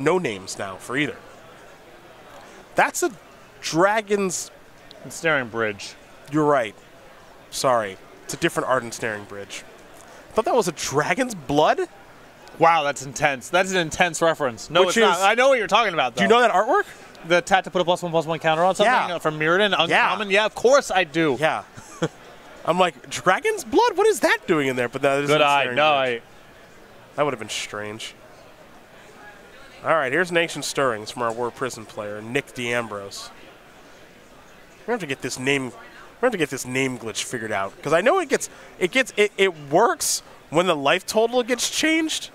no names now for either. That's a Dragon's... Ensnaring Bridge. You're right. Sorry. It's a different art ensnaring bridge. I thought that was a Dragon's Blood? Wow, that's intense. That's an intense reference. No, Which it's not. is- I know what you're talking about, though. Do you know that artwork? The tap to put a +1/+1 counter on something Yeah. from Mirrodin? Uncommon? Yeah, of course I do. Yeah. I'm like, Dragon's Blood? What is that doing in there? But that is Good an eye. ensnaring No, bridge. That would have been strange. All right, here's Nation Stirrings from our War Prison player, Nick D'Ambrose. We're gonna have to get this name. We're gonna have to get this name glitch figured out because I know it works when the life total gets changed,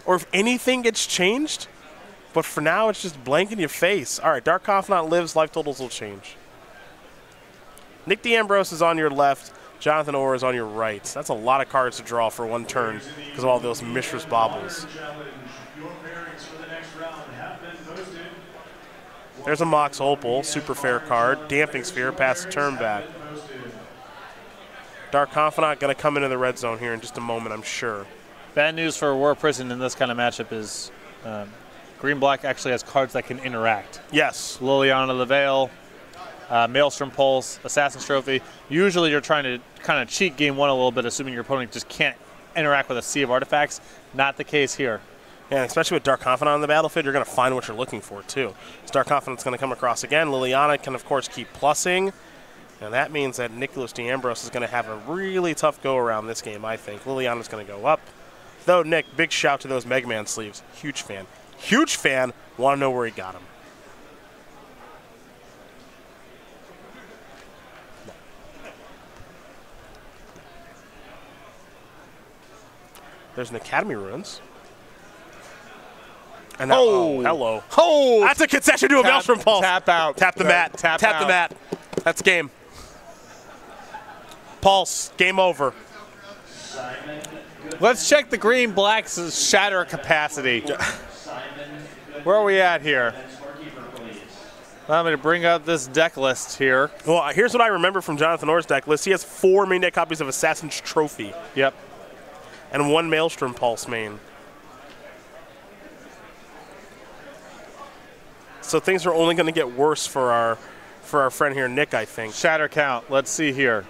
or if anything gets changed. But for now, it's just blank in your face. All right, Dark Confidant lives. Life totals will change. Nick D'Ambrose is on your left. Jonathan Orr is on your right. That's a lot of cards to draw for one turn because of all those Mishra's Baubles. There's a Mox Opal, super fair card. Damping Sphere, pass the turn back. Dark Confidant going to come into the red zone here in just a moment, I'm sure. Bad news for War Prison in this kind of matchup is Green-Black actually has cards that can interact. Yes. Liliana the Veil, Maelstrom Pulse, Assassin's Trophy. Usually you're trying to kind of cheat game one a little bit, assuming your opponent just can't interact with a sea of artifacts. Not the case here. Yeah, especially with Dark Confidant on the battlefield, you're going to find what you're looking for, too. So Dark Confidant's going to come across again. Liliana can, of course, keep plussing. And that means that Nicolas D'Ambrose is going to have a really tough go-around this game, I think. Liliana's going to go up. Though, Nick, big shout to those Mega Man sleeves. Huge fan. Huge fan. Want to know where he got them. There's an Academy Ruins. And now, oh, hello. Oh! That's a concession to a Maelstrom Pulse. Tap out. Tap the mat. Tap Tap out. the mat. That's game. Pulse. Game over. Let's check the Green-Black's shatter capacity. Where are we at here? I'm going to bring up this deck list here. Well, here's what I remember from Jonathan Orr's deck list. He has 4 main deck copies of Assassin's Trophy. Yep. And 1 Maelstrom Pulse main. So things are only going to get worse for our friend here, Nick, I think. Shatter count. Let's see here.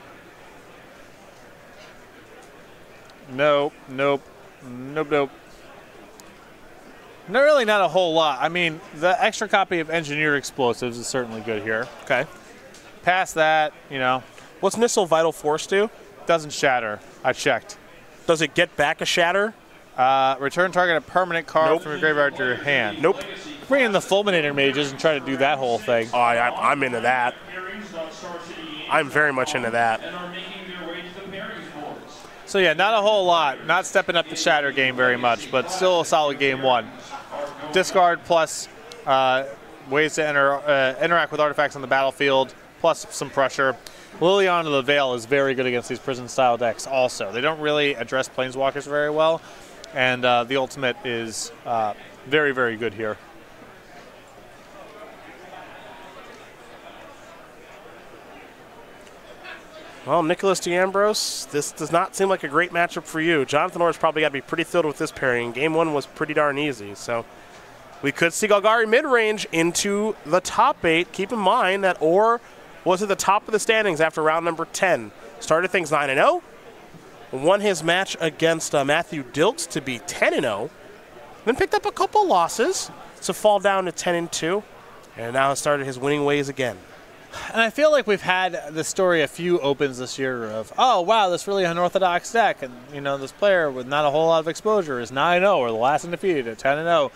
Nope, nope, nope, nope. Really not a whole lot. I mean, the extra copy of Engineered Explosives is certainly good here. Okay. Past that, you know. What's Missile Vital Force do? Doesn't shatter. I checked. Does it get back a shatter? Return target a permanent card Nope. from your graveyard to your hand. Nope. Bring in the Fulminator Mages and try to do that whole thing. Oh, I'm into that. I'm very much into that. So yeah, not a whole lot. Not stepping up the shatter game very much, but still a solid game one. Discard plus ways to interact with artifacts on the battlefield, plus some pressure. Liliana the Veil is very good against these prison-style decks also. They don't really address Planeswalkers very well, and the ultimate is very, very good here. Well, Nicolas D'Ambrose, this does not seem like a great matchup for you. Jonathan Orr's probably got to be pretty thrilled with this pairing. Game 1 was pretty darn easy, so we could see Golgari mid-range into the top 8. Keep in mind that Orr was at the top of the standings after round number 10. Started things 9-0, won his match against Matthew Dilks to be 10-0, then picked up a couple losses to fall down to 10-2, and now has started his winning ways again. And I feel like we've had this story a few opens this year of, oh, wow, this really unorthodox deck. And, you know, this player with not a whole lot of exposure is 9-0 or the last undefeated at 10-0.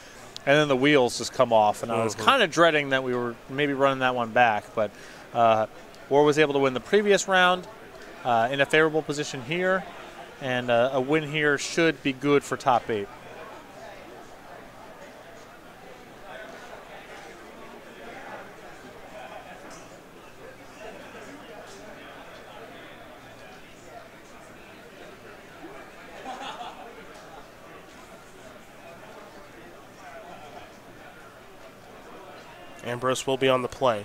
And then the wheels just come off. And I was kind of dreading that we were maybe running that one back. But War was able to win the previous round in a favorable position here. And a win here should be good for top 8. Ambrose will be on the play.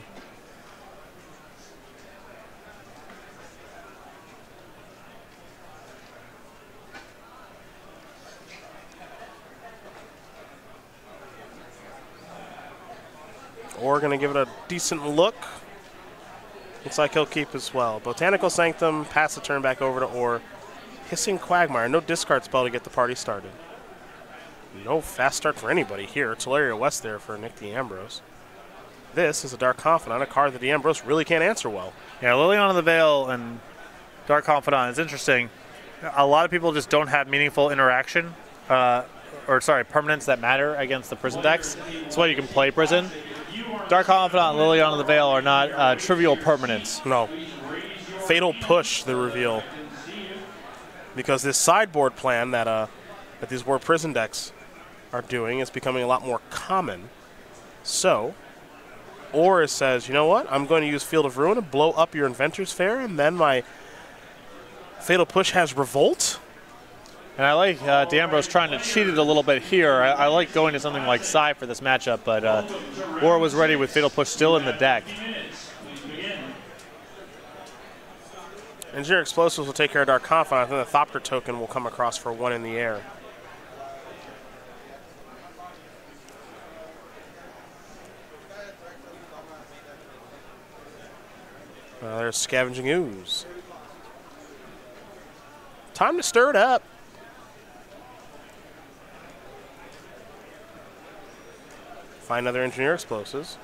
Or going to give it a decent look. Looks like he'll keep as well. Botanical Sanctum, pass the turn back over to Or. Hissing Quagmire, no discard spell to get the party started. No fast start for anybody here. Tolaria West there for Nick D'Ambrose. This is a Dark Confidant, a card that D'Ambrose really can't answer well. Yeah, Liliana of the Veil and Dark Confidant is interesting. A lot of people just don't have meaningful interaction, permanents that matter against the Prison decks. That's why you can play Prison. Dark Confidant and Liliana of the Veil are not trivial permanents. No. Fatal Push, the reveal. Because this sideboard plan that these War Prison decks are doing is becoming a lot more common. So, Or says, you know what? I'm going to use Field of Ruin and blow up your Inventor's Fair, and then my Fatal Push has Revolt. And I like D'Ambrose trying to cheat it a little bit here. I like going to something like Psy for this matchup, but Or was ready with Fatal Push still in the deck. Engineer Explosives will take care of Dark Confidant, and then the Thopter token will come across for 1 in the air. There's Scavenging Ooze. Time to stir it up. Find other Engineer Explosives.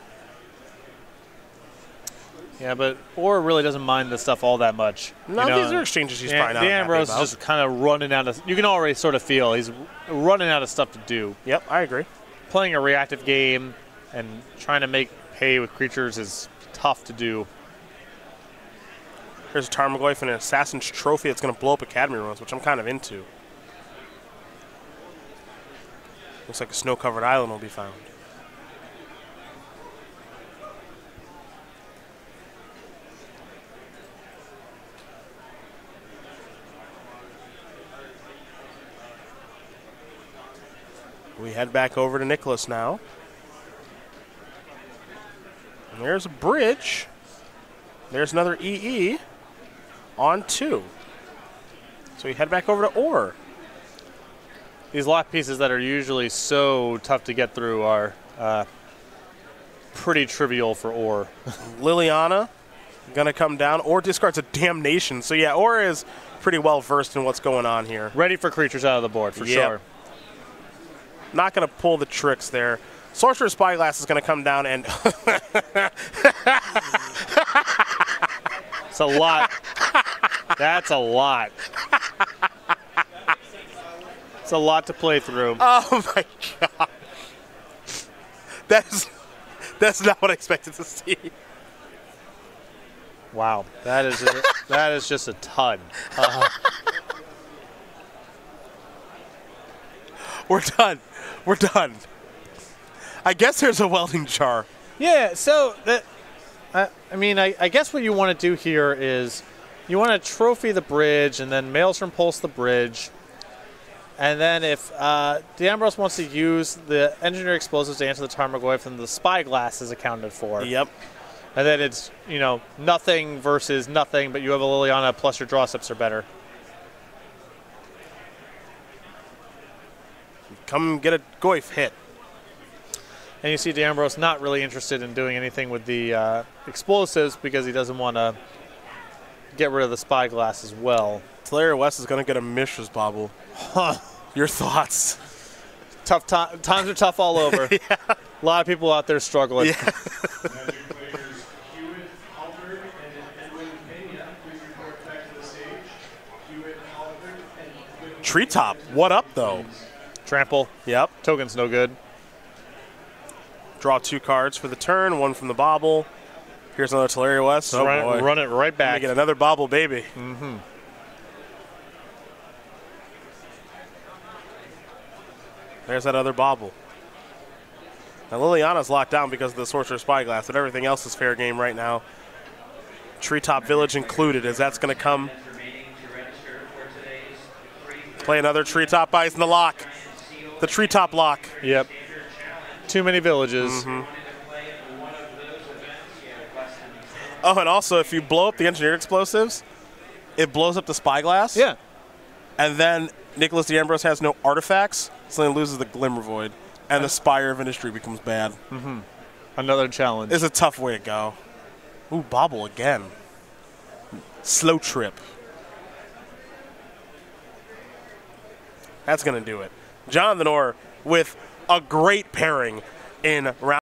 Yeah, but Or really doesn't mind this stuff all that much. No, these are exchanges he's probably not D'Ambrose happy about. is just kind of running out of. You can already sort of feel he's running out of stuff to do. Yep, I agree. Playing a reactive game and trying to make hay with creatures is tough to do. Here's a Tarmogoyf and an Assassin's Trophy that's going to blow up Academy runs, which I'm kind of into. Looks like a snow-covered island will be found. We head back over to Nicolas now. And there's a bridge. There's another EE on 2. So we head back over to Or. These lock pieces that are usually so tough to get through are pretty trivial for Or. Liliana going to come down. Or discards a Damnation. So yeah, Or is pretty well versed in what's going on here. Ready for creatures out of the board, for sure. Not going to pull the tricks there. Sorcerer's Spyglass is going to come down and... It's a lot. That's a lot. It's a lot to play through. Oh, my God. That's not what I expected to see. Wow. That is just a ton. We're done. We're done. I guess there's a welding jar. Yeah, so I guess what you want to do here is you want to trophy the bridge and then Maelstrom Pulse the bridge. And then if D'Ambrose wants to use the Engineer Explosives to answer the Tarmogoyf, then the Spyglass is accounted for. Yep. And then it's, nothing versus nothing, but you have a Liliana plus your draw steps are better. Come get a Goyf hit. And you see D'Ambrose not really interested in doing anything with the explosives because he doesn't want to get rid of the Spyglass as well. Tolaria West is going to get a Mishra's Bobble. Huh. Your thoughts? Tough times are tough all over. Yeah. A lot of people out there struggling. Yeah. Treetop, what up though? Trample. Yep. Token's no good. Draw 2 cards for the turn, 1 from the bobble. Here's another Tolaria West. Oh boy. Run it right back. Get another bobble, baby. Mm-hmm. There's that other bobble. Now Liliana's locked down because of the Sorcerer's Spyglass, but everything else is fair game right now. Treetop Village included, as that's going to come. Play another Treetop Ice in the lock. The Treetop lock. Yep. Too many villages. Mm-hmm. Oh, and also, if you blow up the Engineered Explosives, it blows up the Spyglass. Yeah. And then Nicolas D'Ambrose has no artifacts, so he loses the Glimmer Void. And the Spire of Industry becomes bad. Mm-hmm. Another challenge. It's a tough way to go. Ooh, bobble again. Slow trip. That's going to do it. Jonathan Orr with a great pairing in round